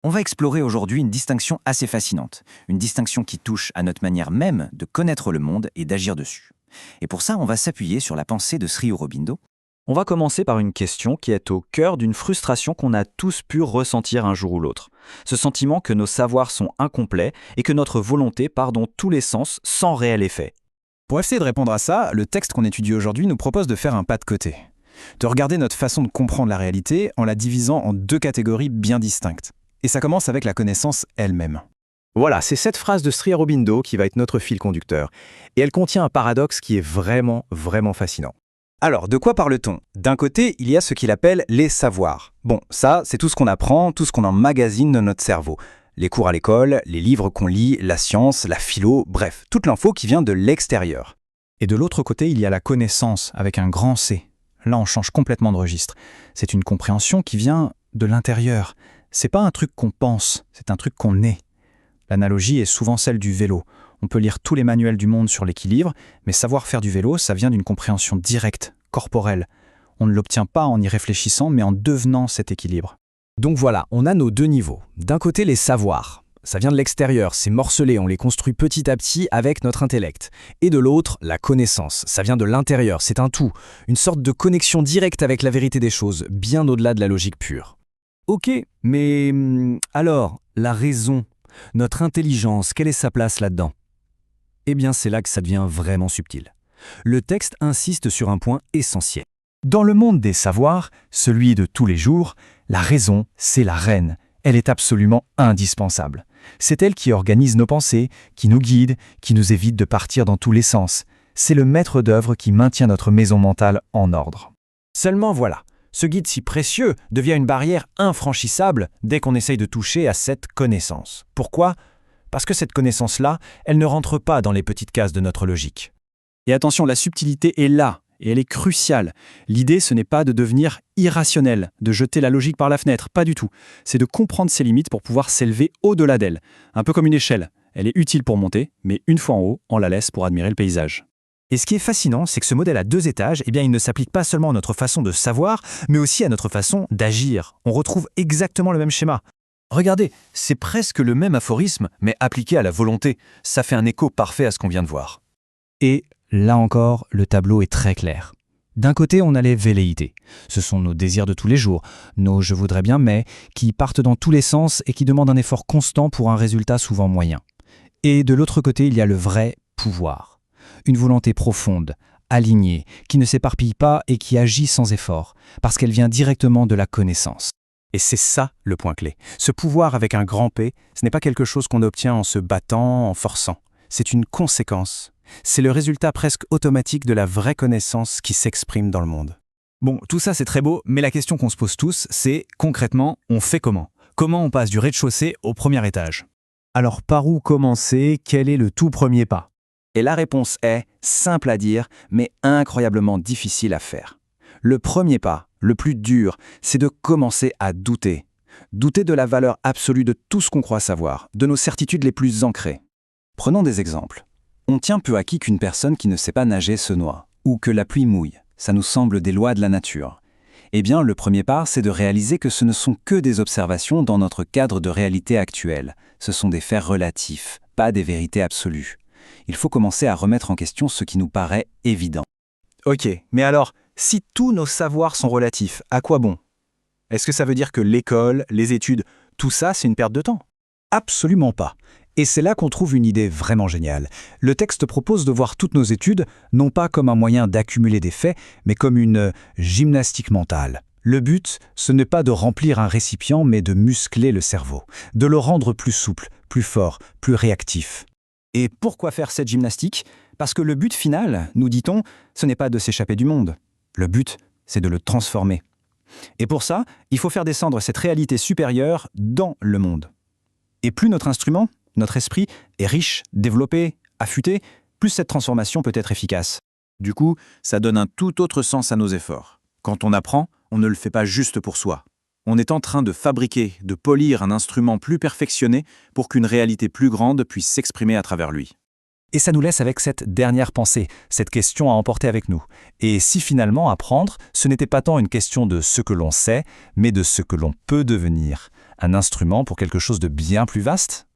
On va explorer aujourd'hui une distinction assez fascinante, une distinction qui touche à notre manière même de connaître le monde et d'agir dessus. Et pour ça, on va s'appuyer sur la pensée de Sri Aurobindo. On va commencer par une question qui est au cœur d'une frustration qu'on a tous pu ressentir un jour ou l'autre. Ce sentiment que nos savoirs sont incomplets et que notre volonté part dans tous les sens sans réel effet. Pour essayer de répondre à ça, le texte qu'on étudie aujourd'hui nous propose de faire un pas de côté. De regarder notre façon de comprendre la réalité en la divisant en deux catégories bien distinctes. Et ça commence avec la connaissance elle-même. Voilà, c'est cette phrase de Sri Aurobindo qui va être notre fil conducteur. Et elle contient un paradoxe qui est vraiment fascinant. Alors, de quoi parle-t-on? D'un côté, il y a ce qu'il appelle les savoirs. Bon, ça, c'est tout ce qu'on apprend, tout ce qu'on emmagasine dans notre cerveau. Les cours à l'école, les livres qu'on lit, la science, la philo, bref, toute l'info qui vient de l'extérieur. Et de l'autre côté, il y a la connaissance, avec un grand C. Là, on change complètement de registre. C'est une compréhension qui vient de l'intérieur. C'est pas un truc qu'on pense, c'est un truc qu'on est. L'analogie est souvent celle du vélo. On peut lire tous les manuels du monde sur l'équilibre, mais savoir faire du vélo, ça vient d'une compréhension directe, corporelle. On ne l'obtient pas en y réfléchissant, mais en devenant cet équilibre. Donc voilà, on a nos deux niveaux. D'un côté, les savoirs. Ça vient de l'extérieur, c'est morcelé, on les construit petit à petit avec notre intellect. Et de l'autre, la connaissance. Ça vient de l'intérieur, c'est un tout. Une sorte de connexion directe avec la vérité des choses, bien au-delà de la logique pure. Ok, mais alors, la raison, notre intelligence, quelle est sa place là-dedans? Eh bien, c'est là que ça devient vraiment subtil. Le texte insiste sur un point essentiel. Dans le monde des savoirs, celui de tous les jours, la raison, c'est la reine. Elle est absolument indispensable. C'est elle qui organise nos pensées, qui nous guide, qui nous évite de partir dans tous les sens. C'est le maître d'œuvre qui maintient notre maison mentale en ordre. Seulement voilà, ce guide si précieux devient une barrière infranchissable dès qu'on essaye de toucher à cette connaissance. Pourquoi? Parce que cette connaissance-là, elle ne rentre pas dans les petites cases de notre logique. Et attention, la subtilité est là, et elle est cruciale. L'idée, ce n'est pas de devenir irrationnel, de jeter la logique par la fenêtre, pas du tout. C'est de comprendre ses limites pour pouvoir s'élever au-delà d'elle. Un peu comme une échelle. Elle est utile pour monter, mais une fois en haut, on la laisse pour admirer le paysage. Et ce qui est fascinant, c'est que ce modèle à deux étages, il ne s'applique pas seulement à notre façon de savoir, mais aussi à notre façon d'agir. On retrouve exactement le même schéma. Regardez, c'est presque le même aphorisme, mais appliqué à la volonté. Ça fait un écho parfait à ce qu'on vient de voir. Et là encore, le tableau est très clair. D'un côté, on a les velléités. Ce sont nos désirs de tous les jours, nos « je voudrais bien mais » qui partent dans tous les sens et qui demandent un effort constant pour un résultat souvent moyen. Et de l'autre côté, il y a le vrai pouvoir. Une volonté profonde, alignée, qui ne s'éparpille pas et qui agit sans effort, parce qu'elle vient directement de la connaissance. Et c'est ça le point clé. Ce pouvoir avec un grand P, ce n'est pas quelque chose qu'on obtient en se battant, en forçant. C'est une conséquence. C'est le résultat presque automatique de la vraie connaissance qui s'exprime dans le monde. Bon, tout ça c'est très beau, mais la question qu'on se pose tous, c'est concrètement, on fait comment? Comment on passe du rez-de-chaussée au premier étage? Alors par où commencer? Quel est le tout premier pas? Et la réponse est simple à dire, mais incroyablement difficile à faire. Le premier pas, le plus dur, c'est de commencer à douter. Douter de la valeur absolue de tout ce qu'on croit savoir, de nos certitudes les plus ancrées. Prenons des exemples. On tient peu acquis qu'une personne qui ne sait pas nager se noie, ou que la pluie mouille. Ça nous semble des lois de la nature. Eh bien, le premier pas, c'est de réaliser que ce ne sont que des observations dans notre cadre de réalité actuelle. Ce sont des faits relatifs, pas des vérités absolues. Il faut commencer à remettre en question ce qui nous paraît évident. Ok, mais alors, si tous nos savoirs sont relatifs, à quoi bon? Est-ce que ça veut dire que l'école, les études, tout ça, c'est une perte de temps? Absolument pas. Et c'est là qu'on trouve une idée vraiment géniale. Le texte propose de voir toutes nos études, non pas comme un moyen d'accumuler des faits, mais comme une gymnastique mentale. Le but, ce n'est pas de remplir un récipient, mais de muscler le cerveau, de le rendre plus souple, plus fort, plus réactif. Et pourquoi faire cette gymnastique? Parce que le but final, nous dit-on, ce n'est pas de s'échapper du monde. Le but, c'est de le transformer. Et pour ça, il faut faire descendre cette réalité supérieure dans le monde. Et plus notre instrument, notre esprit, est riche, développé, affûté, plus cette transformation peut être efficace. Du coup, ça donne un tout autre sens à nos efforts. Quand on apprend, on ne le fait pas juste pour soi. On est en train de fabriquer, de polir un instrument plus perfectionné pour qu'une réalité plus grande puisse s'exprimer à travers lui. Et ça nous laisse avec cette dernière pensée, cette question à emporter avec nous. Et si finalement apprendre, ce n'était pas tant une question de ce que l'on sait, mais de ce que l'on peut devenir, un instrument pour quelque chose de bien plus vaste ?